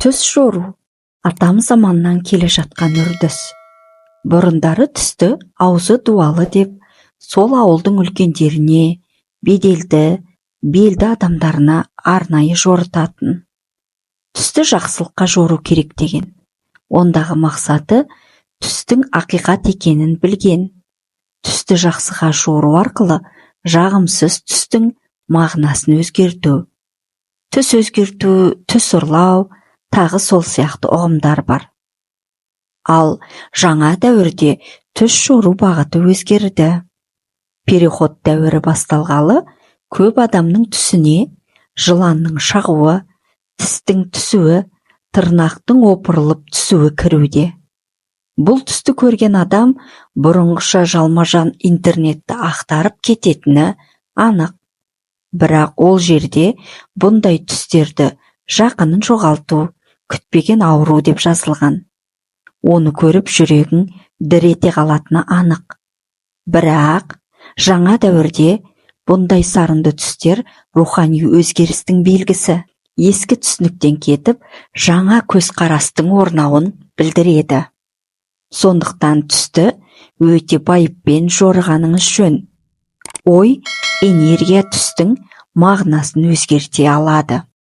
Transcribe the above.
Түс жору атам заманнан келе жатқан үрдіс. Бұрындары түсті аузы дуалы деп, сол ауылдың үлкендеріне, беделді, белді адамдарына арнайы жорытатын. Түсті жақсылыққа жору керек деген. Ондағы мақсаты түстің ақиқат екенін білген. Түсті жақсыға жору арқылы жағымсыз түстің мағынасын өзгерту. Түс өзгерту, түс ұрлау, тағы сол сияқты ұғымдар бар. Ал жаңа дәуірде түс жору бағыты өзгерді. Переход дәуірі басталғалы көп адамның түсіне жыланның шағуы, тістің түсуі, тырнақтың опырылып түсуі кіруде. Бұл түсті көрген адам бұрынғыша жалма-жан интернетті ақтарып кететіні анық. Бірақ ол жерде бұндай түстерді жақынын жоғалту, күтпеген ауру деп жазылған. Оны көріп жүрегің дір ете қалатыны анық. Бірақ жаңа дәуірде бұндай сарынды түстер рухани өзгерістің белгісі. Ескі түсініктен кетіп, жаңа көзқарастың орнауын білдіреді. Сондықтан түсті өте байыппен жорығаныңыз жөн. Ой, энергия түстің мағынасын өзгерте алады.